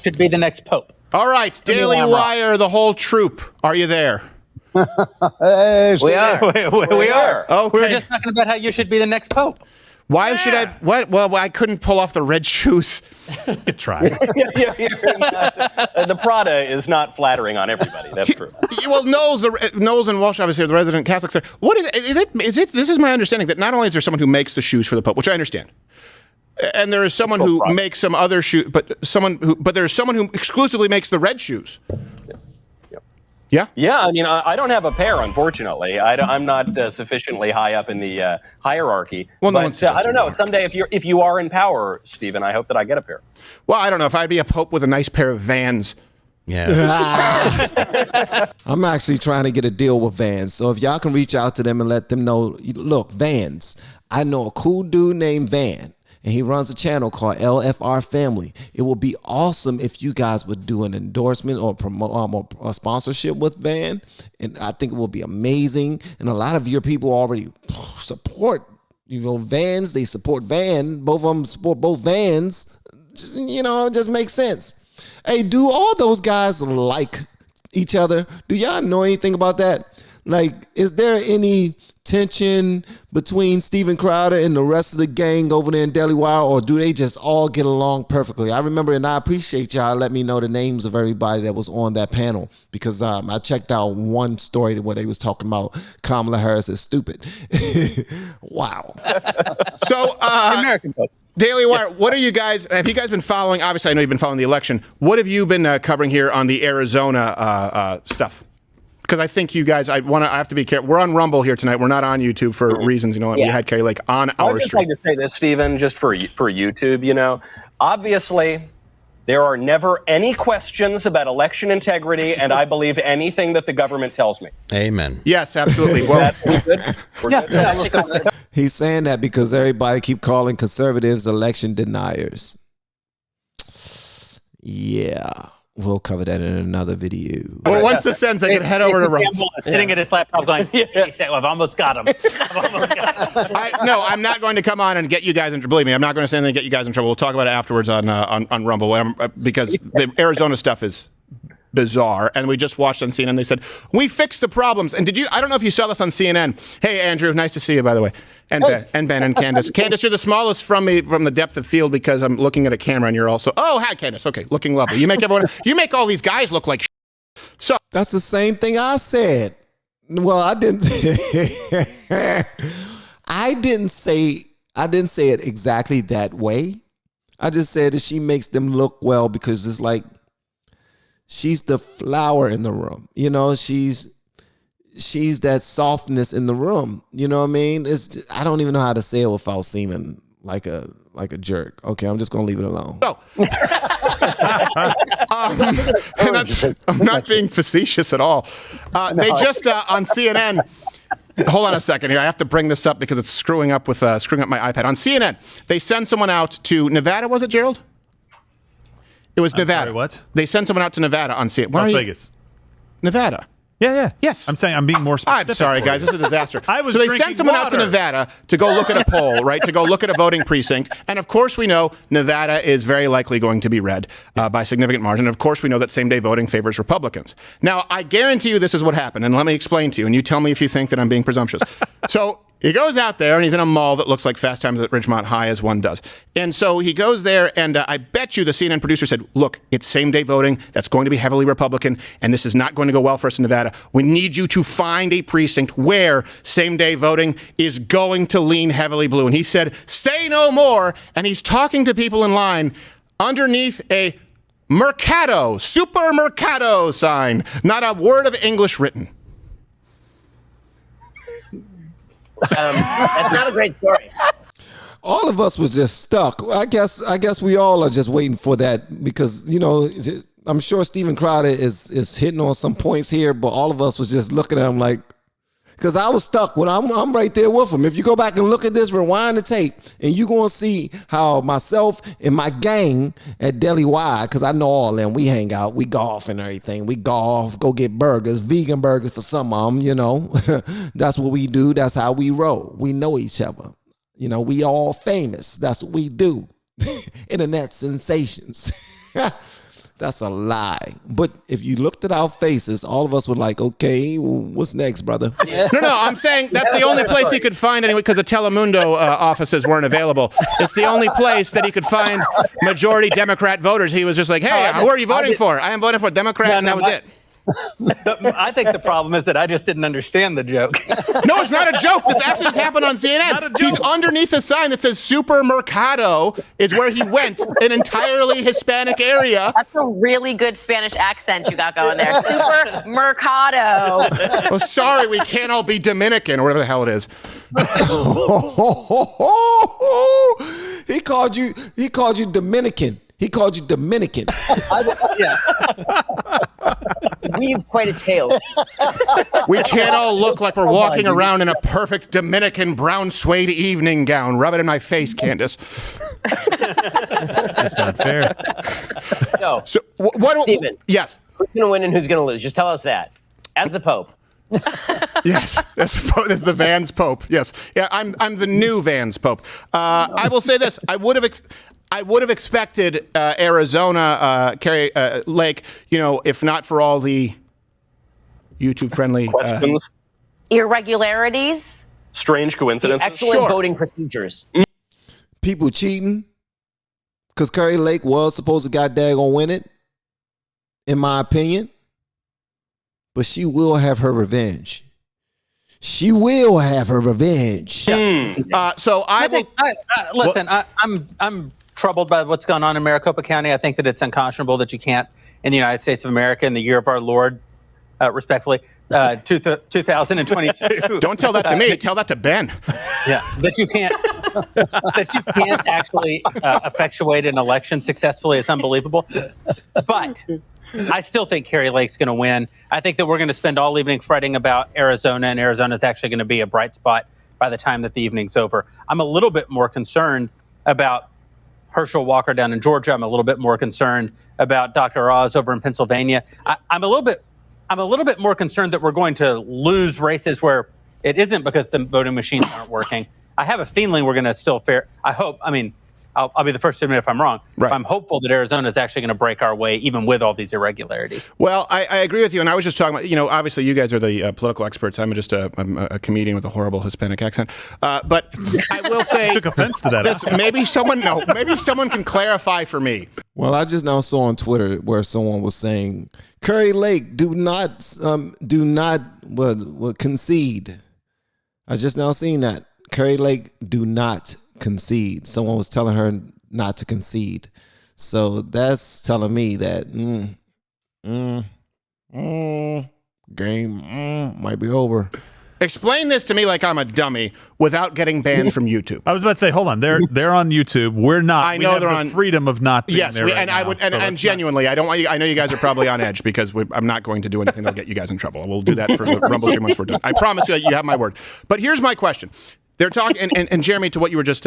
should be the next pope. All right, Daily Wire, the whole troop. Are you there? Hey, We are. We are. Okay. We were just talking about how you should be the next pope. Why should I? What? Well, I couldn't pull off the red shoes. Good try. The Prada is not flattering on everybody. That's true. Well, Knowles and Walsh, obviously, are the resident Catholics there. What is it? Is it? This is my understanding that not only is there someone who makes the shoes for the Pope, which I understand, and there is someone who makes some other shoes, but there's someone who exclusively makes the red shoes. Yeah? Yeah, I mean, I don't have a pair, unfortunately. I'm not sufficiently high up in the hierarchy. Well, no but one's I don't know. Someday, if you are in power, Stephen, I hope that I get a pair. Well, I don't know. If I'd be a pope with a nice pair of Vans. Yeah. I'm actually trying to get a deal with Vans. So if y'all can reach out to them and let them know, look, Vans, I know a cool dude named Van, and he runs a channel called LFR Family. It would be awesome if you guys would do an endorsement or promote a sponsorship with Van, and I think it will be amazing. And a lot of your people already support, Vans. They support Van. Both of them support both Vans. It just makes sense. Hey, do all those guys like each other? Do y'all know anything about that? Like, is there any tension between Steven Crowder and the rest of the gang over there in Daily Wire, or do they just all get along perfectly? I remember, and I appreciate y'all let me know the names of everybody that was on that panel, because I checked out one story where they was talking about Kamala Harris is stupid. Wow. So, American pope. Daily Wire, what are you guys, have you guys been following? Obviously, I know you've been following the election. What have you been covering here on the Arizona stuff? Because I think you guys, I have to be careful. We're on Rumble here tonight. We're not on YouTube for reasons, we had Carrie Lake on our I'd just stream. like to say this, Stephen, just for YouTube, obviously there are never any questions about election integrity, and I believe anything that the government tells me. Amen. Yes, absolutely. Well, We're good. He's saying that because everybody keep calling conservatives election deniers. Yeah. We'll cover that in another video. well, once this ends, I can head over to Rumble. Campbell is sitting at his laptop going, I've almost got him. No, I'm not going to come on and get you guys in trouble. Believe me, I'm not going to say anything to get you guys in trouble. We'll talk about it afterwards on Rumble, because the Arizona stuff is bizarre. And we just watched on CNN. They said, we fixed the problems. And I don't know if you saw this on CNN. Hey, Andrew, nice to see you, by the way. And Ben and Candace. Candace, you're the smallest from the depth of field because I'm looking at a camera and you're also, oh, hi, Candace. Okay, looking lovely. You make all these guys look like So that's the same thing I said. Well, I didn't say it exactly that way. I just said that she makes them look well because it's like she's the flower in the room. She's that softness in the room. You know what I mean? I don't even know how to say it without seeming like a jerk. Okay, I'm just gonna leave it alone. Oh. I'm not being facetious at all. They just on CNN. Hold on a second here. I have to bring this up because it's screwing up my iPad. On CNN, they send someone out to Nevada. Was it, Gerald? It was Nevada. Sorry, what? They sent someone out to Nevada on CNN. Las Vegas. Nevada. Yeah. Yes. I'm saying I'm being more specific. I'm sorry, guys. This is a disaster. So they sent someone out to Nevada to go look at a poll, right? To go look at a voting precinct. And of course, we know Nevada is very likely going to be red by a significant margin. Of course, we know that same-day voting favors Republicans. Now, I guarantee you this is what happened. And let me explain to you. And you tell me if you think that I'm being presumptuous. So he goes out there and he's in a mall that looks like Fast Times at Ridgemont High, as one does. And so he goes there, and I bet you the CNN producer said, look, it's same-day voting. That's going to be heavily Republican, and this is not going to go well for us in Nevada. We need you to find a precinct where same-day voting is going to lean heavily blue. And he said, say no more. And he's talking to people in line underneath a Mercado, Super Mercado sign. Not a word of English written. That's not a great story. All of us was just stuck. I guess we all are just waiting for that because, I'm sure Steven Crowder is hitting on some points here, but all of us was just looking at him like, because I was stuck. When I'm right there with him. If you go back and look at this, rewind the tape, and you're going to see how myself and my gang at Daily Wire, because I know all of them, we hang out, we golf and everything. We golf, go get burgers, vegan burgers for some of them, That's what we do. That's how we roll. We know each other. We all famous. That's what we do. Internet sensations. That's a lie. But if you looked at our faces, all of us were like, okay, what's next, brother? No, I'm saying that's the only place he could find anyway, because the Telemundo offices weren't available. It's the only place that he could find majority Democrat voters. He was just like, hey, who are you voting for? I am voting for Democrat, and that was it. I think the problem is that I just didn't understand the joke. No, it's not a joke. This actually just happened on CNN. He's underneath a sign that says Supermercado is where he went, an entirely Hispanic area. That's a really good Spanish accent you got going there. Supermercado. Oh, sorry, we can't all be Dominican or whatever the hell it is. He called you Dominican. He called you Dominican. Yeah. We've quite a tale. We can't all look like we're walking around in a perfect Dominican brown suede evening gown. Rub it in my face, Candace. It's just not fair. So what? Stephen. Yes. Who's going to win and who's going to lose? Just tell us that. As the Pope. Yes, that's the Vans Pope. Yes, yeah, I'm the new Vans Pope. I will say this: I would have expected Arizona, Kerry Lake, if not for all the YouTube-friendly Questions? Irregularities. Strange coincidences? Excellent voting procedures. People cheating, because Curry Lake was supposed to goddamn win it, in my opinion. But she will have her revenge. She will have her revenge. Yeah. So listen. I'm troubled by what's going on in Maricopa County. I think that it's unconscionable that you can't, in the United States of America, in the year of our Lord, respectfully, 2022. Don't tell that to me. Tell that to Ben. Yeah, that you can't actually effectuate an election successfully. It's unbelievable. But I still think Kerry Lake's going to win. I think that we're going to spend all evening fretting about Arizona, and Arizona's actually going to be a bright spot by the time that the evening's over. I'm a little bit more concerned about Herschel Walker down in Georgia. I'm a little bit more concerned about Dr. Oz over in Pennsylvania. I'm a little bit more concerned that we're going to lose races where it isn't because the voting machines aren't working. I have a feeling we're going to still fare. I hope. I mean, I'll be the first to admit if I'm wrong. Right. I'm hopeful that Arizona is actually going to break our way, even with all these irregularities. Well, I agree with you, and I was just talking about, obviously you guys are the political experts. I'm just a comedian with a horrible Hispanic accent. But I will say, I took offense to that. maybe someone can clarify for me. Well, I just now saw on Twitter where someone was saying, Curry Lake, do not concede. I just now seen that. Curry Lake, do not concede. Someone was telling her not to concede. So that's telling me that game might be over. Explain this to me like I'm a dummy without getting banned from YouTube. I was about to say, hold on, they're on YouTube. We're not. I know they're on freedom of not being there. Yes, and genuinely, I don't want you. I know you guys are probably on edge because I'm not going to do anything that'll get you guys in trouble. We'll do that for the Rumble stream once we're done. I promise you that you have my word. But here's my question. They're talking, and Jeremy, to what you were just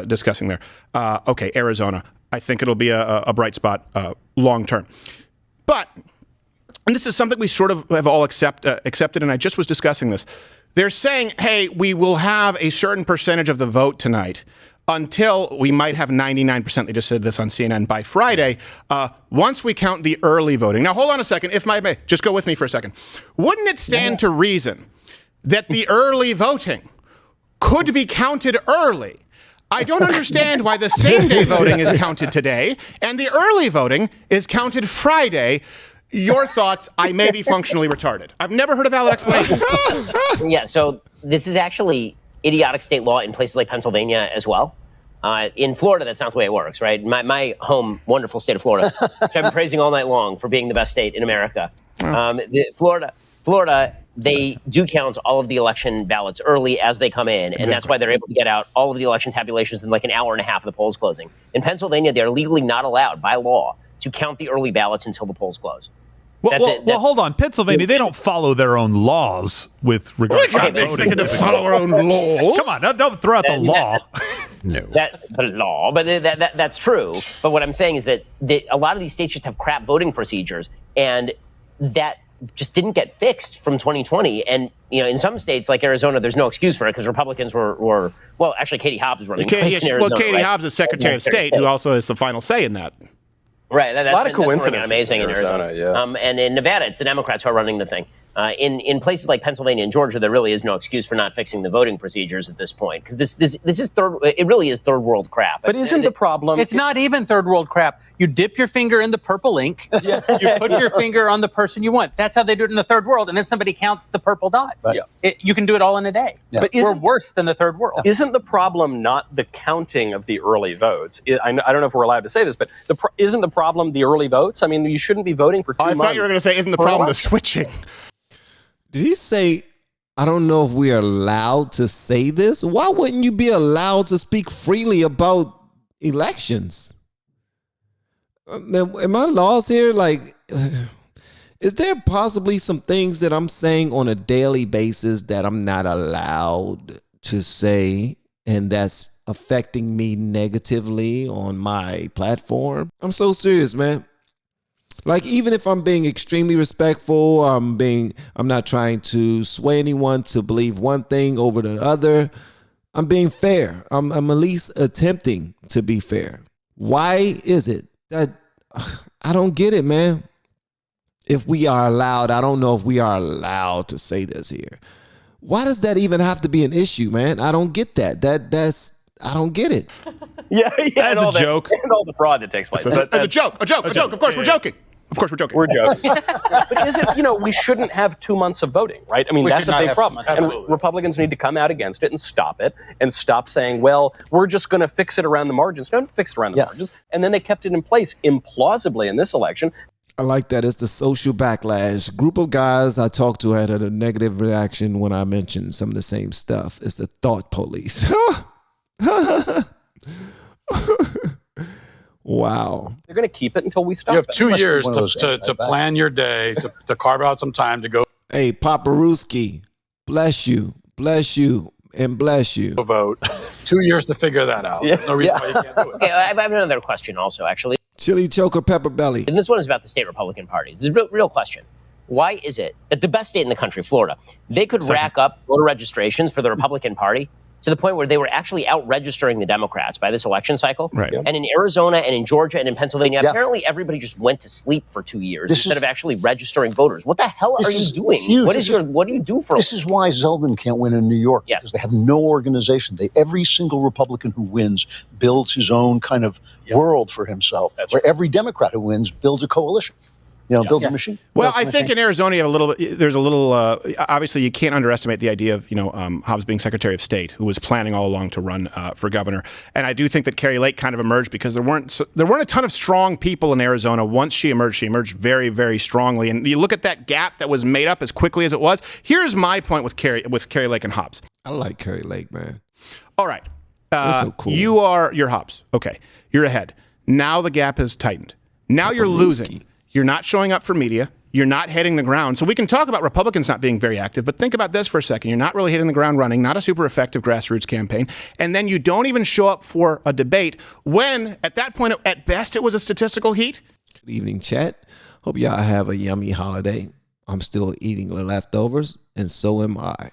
discussing there. Okay, Arizona. I think it'll be a bright spot long term. But, and this is something we sort of have all accepted, and I just was discussing this. They're saying, hey, we will have a certain percentage of the vote tonight until we might have 99%. They just said this on CNN by Friday. Once we count the early voting. Now, hold on a second. If I may, just go with me for a second. Wouldn't it stand to reason that the early voting could be counted early? I don't understand why the same-day voting is counted today and the early voting is counted Friday. Your thoughts? I may be functionally retarded. I've never heard a valid explanation. Yeah, so this is actually idiotic state law in places like Pennsylvania as well. In Florida, that's not the way it works, right? My home, wonderful state of Florida, which I've been praising all night long for being the best state in America. Florida, they do count all of the election ballots early as they come in, and that's why they're able to get out all of the election tabulations in like an hour and a half of the polls closing. In Pennsylvania, they're legally not allowed by law to count the early ballots until the polls close. Well, hold on. Pennsylvania, they don't follow their own laws with regard to voting. Expected to follow our own laws. Come on, don't throw out the law. That's true. But what I'm saying is that a lot of these states just have crap voting procedures, and that just didn't get fixed from 2020. And in some states like Arizona, there's no excuse for it because Republicans were actually Katie Hobbs was running. Katie Hobbs is Secretary of State, who also has the final say in that. Right. A lot of working out coincidences amazing in Arizona. And in Nevada, it's the Democrats who are running the thing. In places like Pennsylvania and Georgia, there really is no excuse for not fixing the voting procedures at this point, because this is it really is third world crap. But isn't the problem? It's not even third world crap. You dip your finger in the purple ink. You put your finger on the person you want. That's how they do it in the third world. And then somebody counts the purple dots. Right. You can do it all in a day. Yeah. But we're worse than the third world. Isn't the problem not the counting of the early votes? I don't know if we're allowed to say this, but isn't the problem the early votes? I mean, you shouldn't be voting for 2 months. I thought you were going to say, isn't the problem the switching? Did he say, I don't know if we are allowed to say this? Why wouldn't you be allowed to speak freely about elections? Am I lost here? Like, is there possibly some things that I'm saying on a daily basis that I'm not allowed to say, and that's affecting me negatively on my platform? I'm so serious, man. Like, even if I'm being extremely respectful, I'm not trying to sway anyone to believe one thing over the other. I'm being fair. I'm at least attempting to be fair. Why is it that I don't get it, man? If we are allowed, I don't know if we are allowed to say this here. Why does that even have to be an issue, man? I don't get that. I don't get it. Yeah, As a joke. And all the fraud that takes place. As a joke. Of course, we're joking. Of course, we're joking. We're joking. But is it, we shouldn't have 2 months of voting, right? I mean, We that's should a not big have problem. 2 months. And Absolutely. Republicans need to come out against it and stop it and stop saying, well, we're just going to fix it around the margins. Don't fix it around the margins. And then they kept it in place implausibly in this election. I like that. It's the social backlash. Group of guys I talked to had a negative reaction when I mentioned some of the same stuff. It's the thought police. Wow. They're going to keep it until we stop You have it. 2 Must be years one of those guys to like that. plan your day, to carve out some time to go Hey, Paparuski, bless you, and bless you. vote. 2 years to figure that out. There's no reason why you can't do it. Okay, I have another question also, actually. Chili choker pepper belly. And this one is about the state Republican parties. This is a real question. Why is it that the best state in the country, Florida, they could rack up voter registrations for the Republican Party to the point where they were actually out-registering the Democrats by this election cycle? Right. And in Arizona and in Georgia and in Pennsylvania, Yeah. apparently everybody just went to sleep for 2 years This instead is- of actually registering voters. What the hell This are you is doing? huge. What do you do for This is why Zeldin can't win in New York, Yeah. because they have no organization. Every single Republican who wins builds his own kind of world for himself, where every Democrat who wins builds a coalition. Builds a machine. Well, Builds a I think machine. in Arizona, you have there's a little, obviously you can't underestimate the idea of, Hobbs being Secretary of State, who was planning all along to run for governor. And I do think that Carrie Lake kind of emerged because there weren't a ton of strong people in Arizona. Once she emerged very, very strongly. And you look at that gap that was made up as quickly as it was. Here's my point with Carrie Lake and Hobbs. I like Carrie Lake, man. All right. That's so cool. You're Hobbs. Okay. You're ahead. Now the gap has tightened. Now you're losing. You're not showing up for media. You're not hitting the ground. So we can talk about Republicans not being very active, but think about this for a second. You're not really hitting the ground running, not a super effective grassroots campaign. And then you don't even show up for a debate when, at that point, at best, it was a statistical heat. Good evening, chat. Hope y'all have a yummy holiday. I'm still eating the leftovers, and so am I.